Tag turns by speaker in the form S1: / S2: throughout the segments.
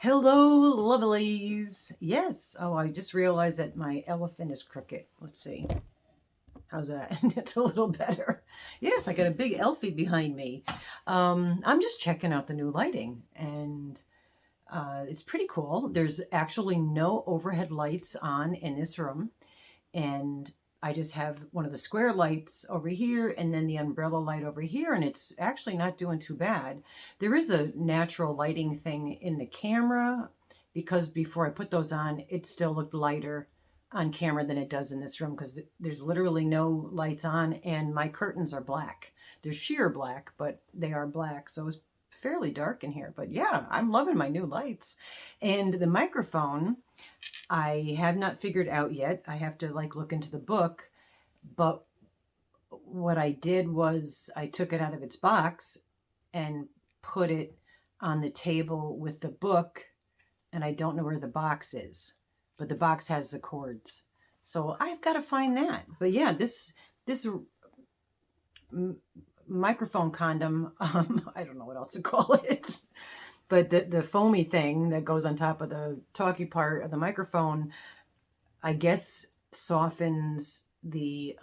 S1: Hello, lovelies. Yes. Oh, I just realized that my elephant is crooked. Let's see. How's that? It's a little better. Yes, I got a big Elfie behind me. I'm just checking out the new lighting, and it's pretty cool. There's actually no overhead lights on in this room, and I just have one of the square lights over here and then the umbrella light over here, and it's actually not doing too bad. There is a natural lighting thing in the camera because before I put those on, it still looked lighter on camera than it does in this room because there's literally no lights on and my curtains are black. They're sheer black, but they are black, so it's fairly dark in here. But yeah, I'm loving my new lights. And the microphone, I have not figured out yet. I have to look into the book, but what I did was I took it out of its box and put it on the table with the book, and I don't know where the box is, but the box has the cords. So I've got to find that. But yeah, this microphone condom, I don't know what else to call it. But the foamy thing that goes on top of the talky part of the microphone, I guess softens the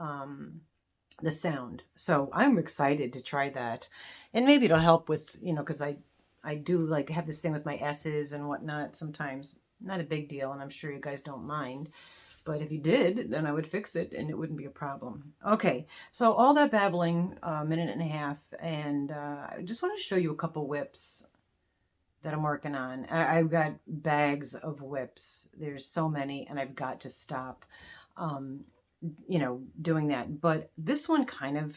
S1: sound. So I'm excited to try that. And maybe it'll help with, because I do have this thing with my S's and whatnot sometimes. Not a big deal, and I'm sure you guys don't mind. But if you did, then I would fix it and it wouldn't be a problem. Okay, so all that babbling, a minute and a half, and I just want to show you a couple whips that I'm working on. I've got bags of whips. There's so many, and I've got to stop, doing that. But this one kind of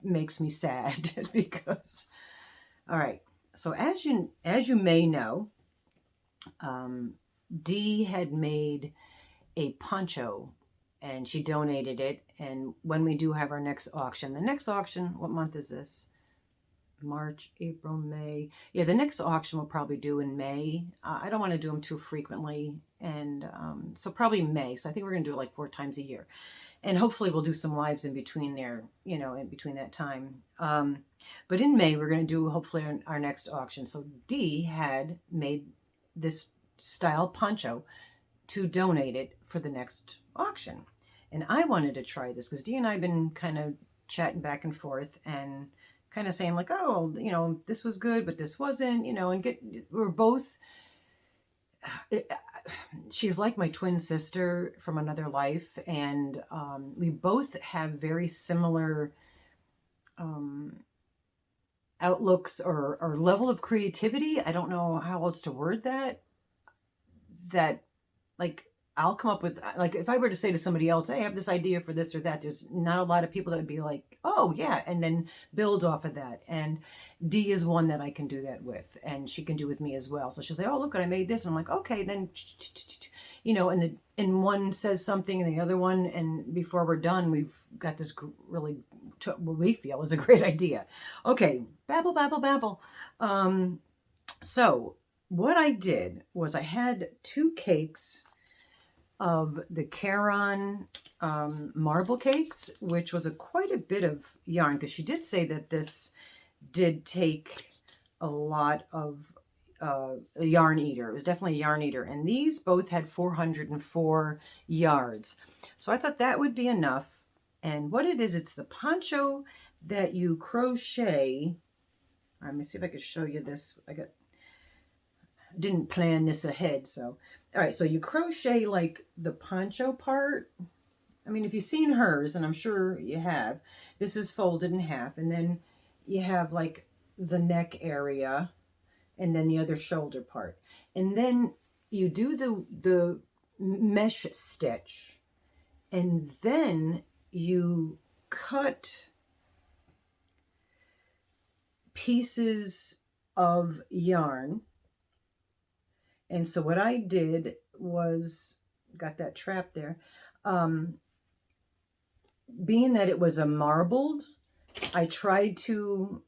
S1: makes me sad because, all right. So as you may know, Dee had made a poncho and she donated it. And when we do have our next auction, what month is this? March, April, May. Yeah, the next auction we'll probably do in May. I don't want to do them too frequently. And so probably May. So I think we're going to do it like 4 times a year. And hopefully we'll do some lives in between there, in between that time. But in May, we're going to do hopefully our next auction. So Dee had made this style poncho to donate it for the next auction. And I wanted to try this because Dee and I have been kind of chatting back and forth and kind of saying oh, this was good, but this wasn't, and we're both, she's like my twin sister from another life. And we both have very similar outlooks or level of creativity. I don't know how else to word that I'll come up with, if I were to say to somebody else, hey, I have this idea for this or that, there's not a lot of people that would be like, oh yeah, and then build off of that. And Dee is one that I can do that with, and she can do with me as well. So she'll say, oh, look, I made this. And I'm like, okay, then, and one says something and the other one, and before we're done, we've got this really, what we feel is a great idea. Okay, babble, babble, babble. So what I did was I had 2 cakes of the Caron marble cakes, which was quite a bit of yarn, because she did say that this did take a lot of a yarn eater. It was definitely a yarn eater. And these both had 404 yards. So I thought that would be enough. And what it is, it's the poncho that you crochet. Let me see if I can show you this. Didn't plan this ahead, so all right, so you crochet the poncho part. I mean, if you've seen hers, and I'm sure you have, this is folded in half, and then you have the neck area and then the other shoulder part, and then you do the mesh stitch, and then you cut pieces of yarn. And so what I did was, got that trap there, being that it was a marbled, I tried to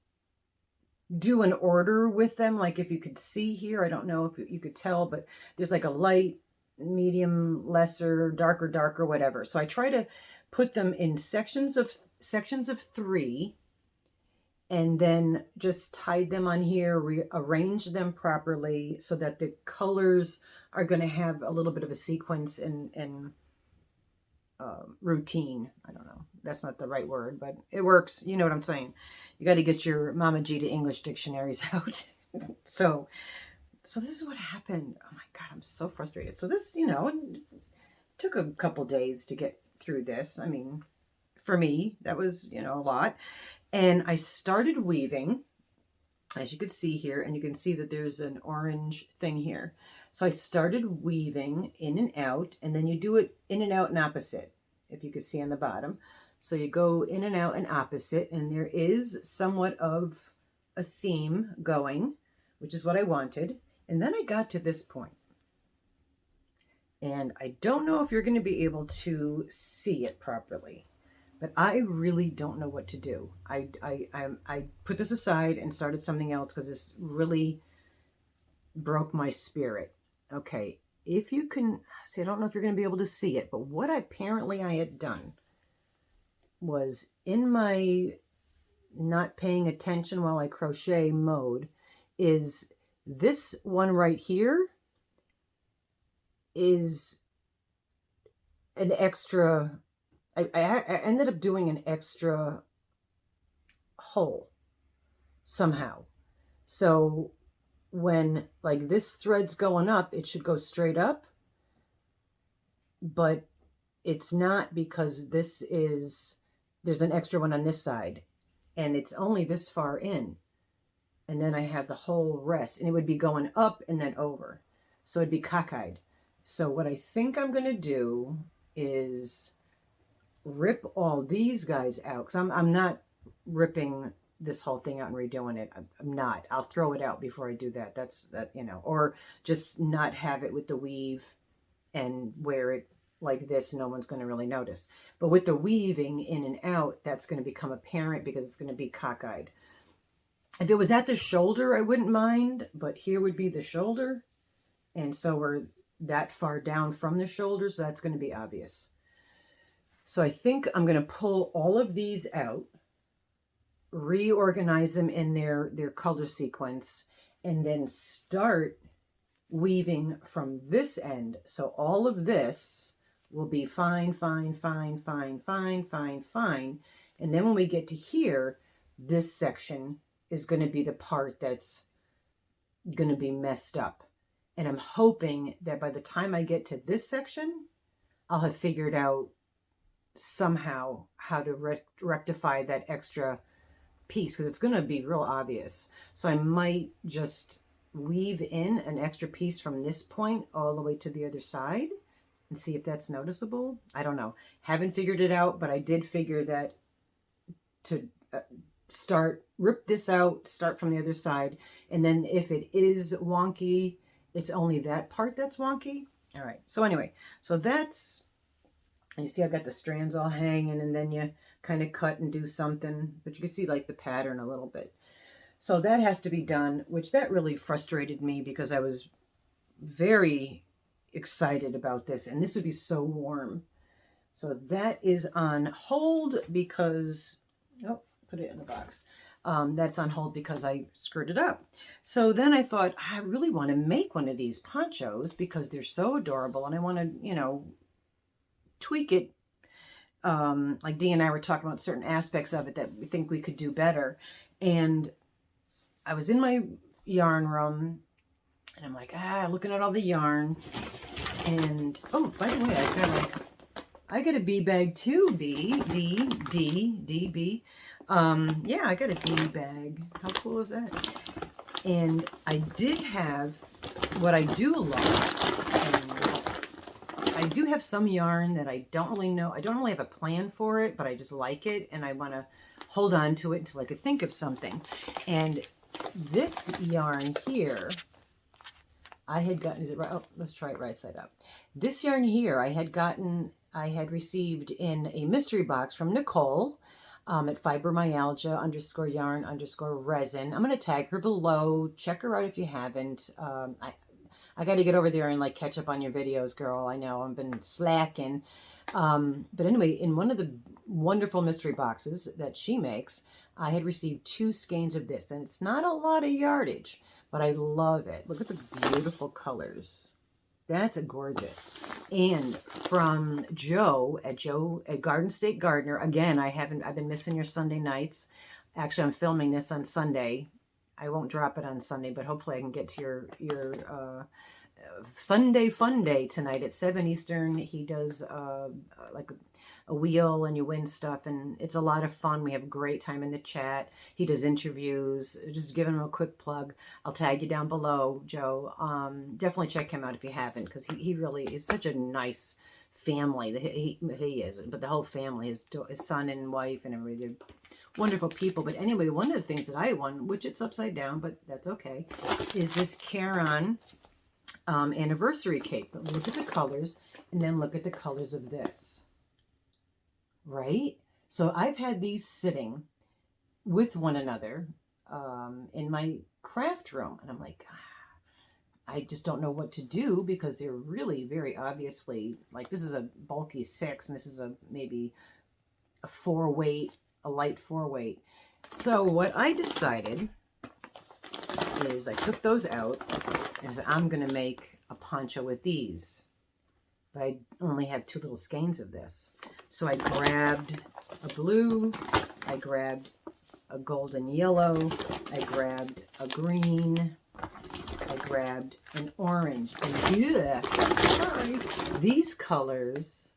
S1: do an order with them. If you could see here, I don't know if you could tell, but there's a light, medium, lesser, darker, whatever. So I try to put them in sections of 3, and then just tied them on here, rearranged them properly so that the colors are going to have a little bit of a sequence and routine. I don't know. That's not the right word, but it works. You know what I'm saying. You got to get your Mama G to English dictionaries out. So this is what happened. Oh my God, I'm so frustrated. So this, you know, took a couple days to get through this. I mean, for me, that was, you know, a lot. And I started weaving, as you could see here, and you can see that there's an orange thing here. So I started weaving in and out, and then you do it in and out and opposite, if you could see on the bottom. So you go in and out and opposite, and there is somewhat of a theme going, which is what I wanted. And then I got to this point. And I don't know if you're going to be able to see it properly, but I really don't know what to do. I put this aside and started something else because this really broke my spirit. Okay, if you can see, I don't know if you're going to be able to see it, but what apparently I had done was, in my not paying attention while I crochet mode, is this one right here is an extra. I ended up doing an extra hole somehow. So when like this thread's going up, it should go straight up, but it's not, because there's an extra one on this side and it's only this far in. And then I have the whole rest, and it would be going up and then over. So it'd be cockeyed. So what I think I'm going to do is rip all these guys out, because I'm not ripping this whole thing out and redoing it. I'm not. I'll throw it out before I do that. That, you know, or just not have it with the weave and wear it like this. No one's going to really notice. But with the weaving in and out, that's going to become apparent because it's going to be cockeyed. If it was at the shoulder, I wouldn't mind, but here would be the shoulder. And so we're that far down from the shoulder, so that's going to be obvious. So I think I'm going to pull all of these out, reorganize them in their color sequence, and then start weaving from this end. So all of this will be fine, fine, fine, fine, fine, fine, fine. And then when we get to here, this section is going to be the part that's going to be messed up. And I'm hoping that by the time I get to this section, I'll have figured out somehow how to rectify that extra piece, because it's going to be real obvious. So I might just weave in an extra piece from this point all the way to the other side and see if that's noticeable. I don't know. Haven't figured it out, but I did figure that to rip this out, start from the other side, and then if it is wonky, it's only that part that's wonky. All right. So anyway, so that's, and you see I got the strands all hanging, and then you kind of cut and do something, but you can see like the pattern a little bit. So that has to be done, which that really frustrated me because I was very excited about this, and this would be so warm. So that is on hold because, oh, put it in the box. That's on hold because I screwed it up. So then I thought, I really want to make one of these ponchos because they're so adorable, and I want to, you know, tweak it. Like Dee and I were talking about certain aspects of it that we think we could do better. And I was in my yarn room, and I'm like, looking at all the yarn. And, oh, by the way, I got a bee bag too, B. Yeah, I got a bee bag. How cool is that? And I did have, what I do love, I do have some yarn that I don't really know. I don't really have a plan for it, but I just like it, and I want to hold on to it until I could think of something. And this yarn here, I had gotten, is it right? Oh, let's try it right side up. This yarn here, I had received in a mystery box from Nicole at fibromyalgia_yarn_resin. I'm going to tag her below. Check her out if you haven't. I got to get over there and like catch up on your videos, girl. I know I've been slacking. But anyway, in one of the wonderful mystery boxes that she makes, I had received 2 skeins of this, and it's not a lot of yardage, but I love it. Look at the beautiful colors. That's a gorgeous. And from Joe at Garden State Gardener. Again, I've been missing your Sunday nights. Actually, I'm filming this on Sunday. I won't drop it on Sunday, but hopefully I can get to your Sunday fun day tonight at 7 Eastern. He does like a wheel and you win stuff, and it's a lot of fun. We have a great time in the chat. He does interviews. Just giving him a quick plug. I'll tag you down below, Joe. Definitely check him out if you haven't, because he really is such a nice family. He is, but the whole family, his son and wife and everybody, they're wonderful people. But anyway, one of the things that I won, which it's upside down, but that's okay, is this Caron anniversary cake. But look at the colors, and then look at the colors of this, right? So I've had these sitting with one another in my craft room, and I'm like, I just don't know what to do, because they're really very obviously, like, this is a bulky 6 and this is maybe a 4 weight, a light 4 weight. So what I decided is I took those out and said, I'm going to make a poncho with these. But I only have 2 little skeins of this. So I grabbed a blue, I grabbed a golden yellow, I grabbed a green, I grabbed an orange. And yeah, sorry, these colors,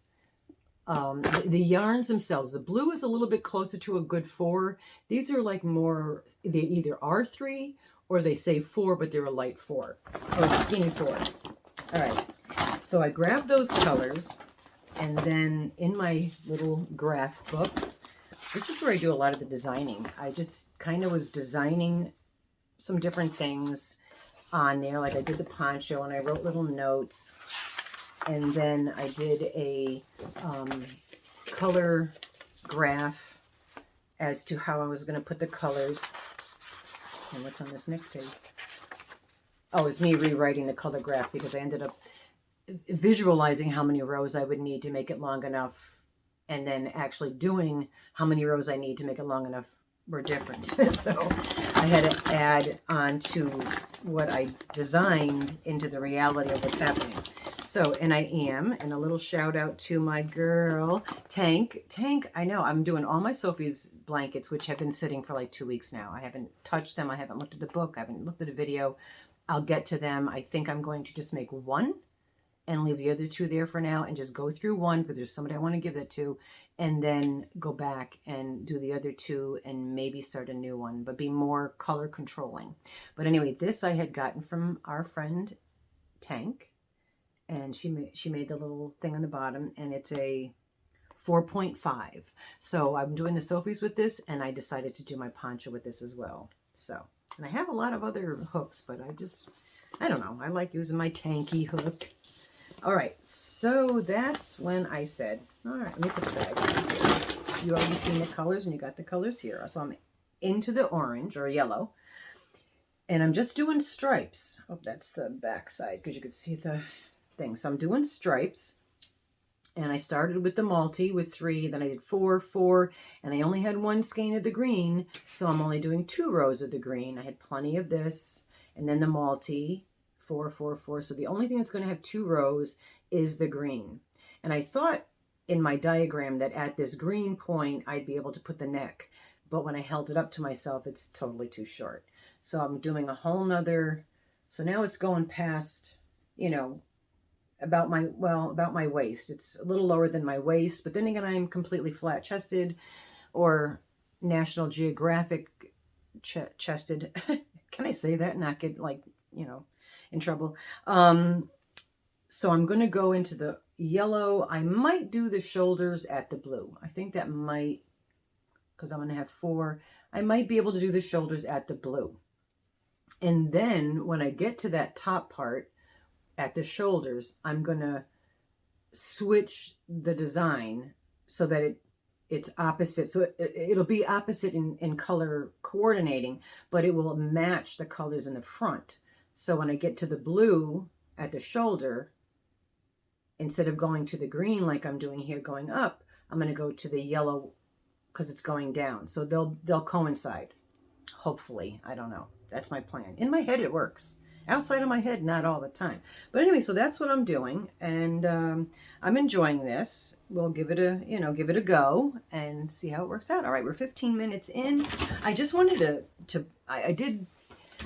S1: the yarns themselves, the blue is a little bit closer to a good 4. These are like more, they either are 3 or they say 4, but they're a light 4 or a skinny 4. All right, so I grabbed those colors, and then in my little graph book, this is where I do a lot of the designing. I just kind of was designing some different things on there. Like I did the poncho and I wrote little notes. And then I did a color graph as to how I was going to put the colors. And what's on this next page? Oh, it's me rewriting the color graph, because I ended up visualizing how many rows I would need to make it long enough, and then actually doing how many rows I need to make it long enough were different. So I had to add on to what I designed into the reality of what's happening. So, and a little shout out to my girl, Tank. Tank, I know, I'm doing all my Sophie's blankets, which have been sitting for like 2 weeks now. I haven't touched them. I haven't looked at the book. I haven't looked at a video. I'll get to them. I think I'm going to just make one and leave the other 2 there for now, and just go through one because there's somebody I want to give that to, and then go back and do the other 2 and maybe start a new one, but be more color controlling. But anyway, this I had gotten from our friend Tank, and she made the little thing on the bottom, and it's a 4.5. So I'm doing the Sophies with this, and I decided to do my poncho with this as well. So, and I have a lot of other hooks, but I don't know. I like using my Tanky hook. All right, so that's when I said, all right, let me put the bag. You already seen the colors, and you got the colors here. So I'm into the orange or yellow, and I'm just doing stripes. Oh, that's the back side, because you could see the thing. So I'm doing stripes, and I started with the multi with 3, then I did 4, 4, and I only had 1 skein of the green, so I'm only doing 2 rows of the green. I had plenty of this, and then the multi, 4, 4, 4. So the only thing that's going to have 2 rows is the green. And I thought in my diagram that at this green point, I'd be able to put the neck. But when I held it up to myself, it's totally too short. So I'm doing a whole nother, so now it's going past, you know, about my waist. It's a little lower than my waist, but then again, I'm completely flat chested, or National Geographic chested. Can I say that and not get, like, you know, in trouble? So I'm going to go into the yellow. I might do the shoulders at the blue. I think that might, because I'm going to have 4, I might be able to do the shoulders at the blue. And then when I get to that top part at the shoulders, I'm going to switch the design so that it's opposite. So it'll be opposite in color coordinating, but it will match the colors in the front. So when I get to the blue at the shoulder, instead of going to the green like I'm doing here, going up, I'm going to go to the yellow because it's going down. So they'll coincide. Hopefully. I don't know. That's my plan. In my head, it works. Outside of my head, not all the time. But anyway, so that's what I'm doing, and I'm enjoying this. We'll give it a go and see how it works out. All right, we're 15 minutes in. I just wanted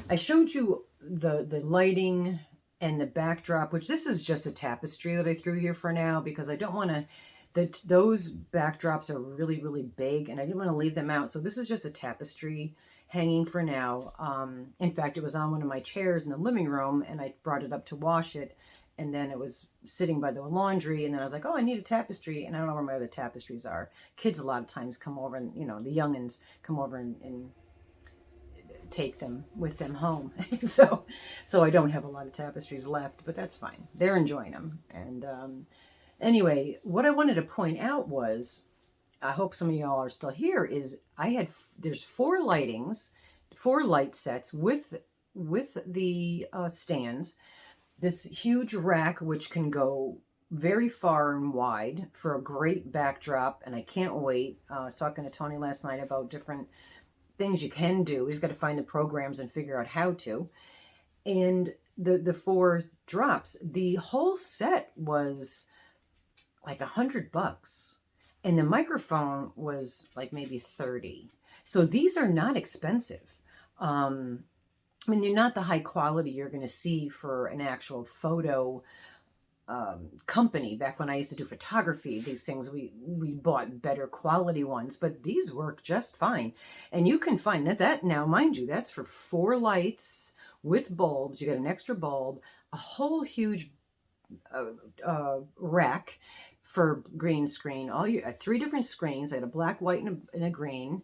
S1: I showed you the lighting and the backdrop, which this is just a tapestry that I threw here for now because I don't want to. Those backdrops are really, really big, and I didn't want to leave them out. So this is just a tapestry hanging for now. In fact, it was on one of my chairs in the living room, and I brought it up to wash it, and then it was sitting by the laundry, and then I was like, oh, I need a tapestry, and I don't know where my other tapestries are. Kids a lot of times come over, and the youngins come over and take them with them home. so I don't have a lot of tapestries left, but that's fine. They're enjoying them. And anyway, what I wanted to point out was, I hope some of y'all are still here, is there's 4 light sets with the stands, this huge rack which can go very far and wide for a great backdrop, and I can't wait. I was talking to Tony last night about different things you can do. We just got to find the programs and figure out how to. And the 4 drops, the whole set was like $100, and the microphone was like maybe $30. So these are not expensive. I mean, they're not the high quality you're going to see for an actual photo company. Back when I used to do photography, these things, we bought better quality ones, but these work just fine. And you can find that now, mind you, that's for 4 lights with bulbs. You get an extra bulb, a whole huge rack for green screen. 3 different screens. I had a black, white, and a green.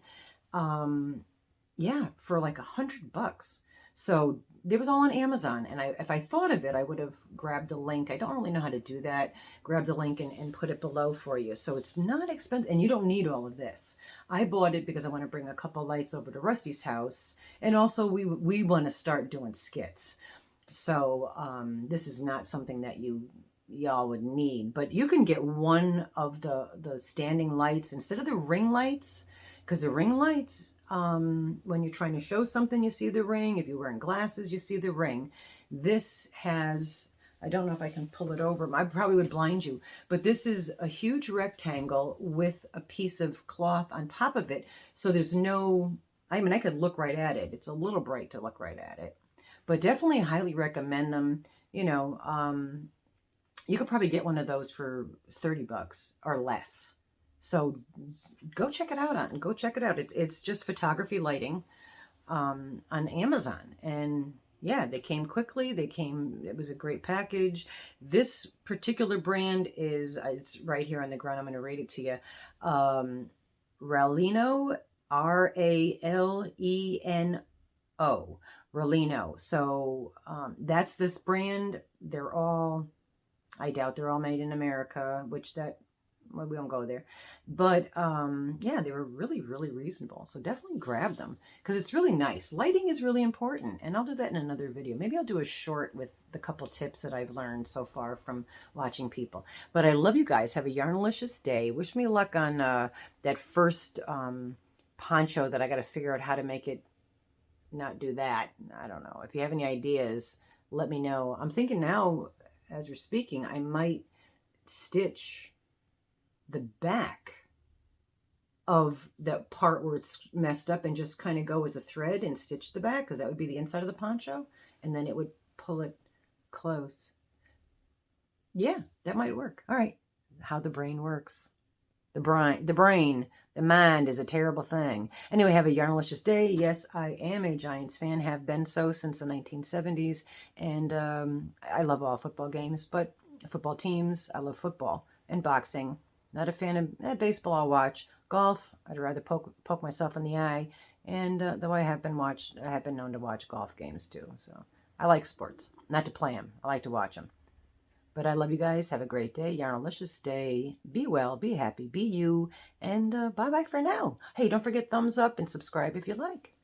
S1: Yeah, for like $100. So it was all on Amazon, and if I thought of it, I would have grabbed the link. I don't really know how to do that. Grab the link and put it below for you. So it's not expensive, and you don't need all of this. I bought it because I want to bring a couple lights over to Rusty's house, and also we want to start doing skits. So this is not something that y'all would need, but you can get one of the standing lights instead of the ring lights, because the ring lights, when you're trying to show something, you see the ring. If you're wearing glasses, you see the ring. This has, I don't know if I can pull it over. I probably would blind you, but this is a huge rectangle with a piece of cloth on top of it. So there's no, I mean, I could look right at it. It's a little bright to look right at it, but definitely highly recommend them. You could probably get one of those for $30 or less. So go check it out. Go check it out. It's just photography lighting on Amazon. And yeah, they came quickly. It was a great package. This particular brand it's right here on the ground. I'm going to rate it to you. Raleno, R-A-L-E-N-O. Raleno. So that's this brand. I doubt they're all made in America, well, we won't go there. But yeah, they were really, really reasonable. So definitely grab them because it's really nice. Lighting is really important. And I'll do that in another video. Maybe I'll do a short with the couple tips that I've learned so far from watching people. But I love you guys. Have a Yarnolicious day. Wish me luck on that first poncho that I got to figure out how to make it not do that. I don't know. If you have any ideas, let me know. I'm thinking now, as we're speaking, I might stitch the back of the part where it's messed up and just kind of go with a thread and stitch the back, because that would be the inside of the poncho, and then it would pull it close. Yeah, that might work. All right. How the brain works. The mind is a terrible thing. Anyway, have a Yarnolicious day. Yes, I am a Giants fan, have been so since the 1970s, and I love all football games, but football teams, I love football and boxing. Not a fan of baseball. I'll watch golf. I'd rather poke myself in the eye. And though I have been known to watch golf games too. So I like sports, not to play them. I like to watch them. But I love you guys. Have a great day. Yarnolicious day. Be well. Be happy. Be you. And bye bye for now. Hey, don't forget thumbs up and subscribe if you like.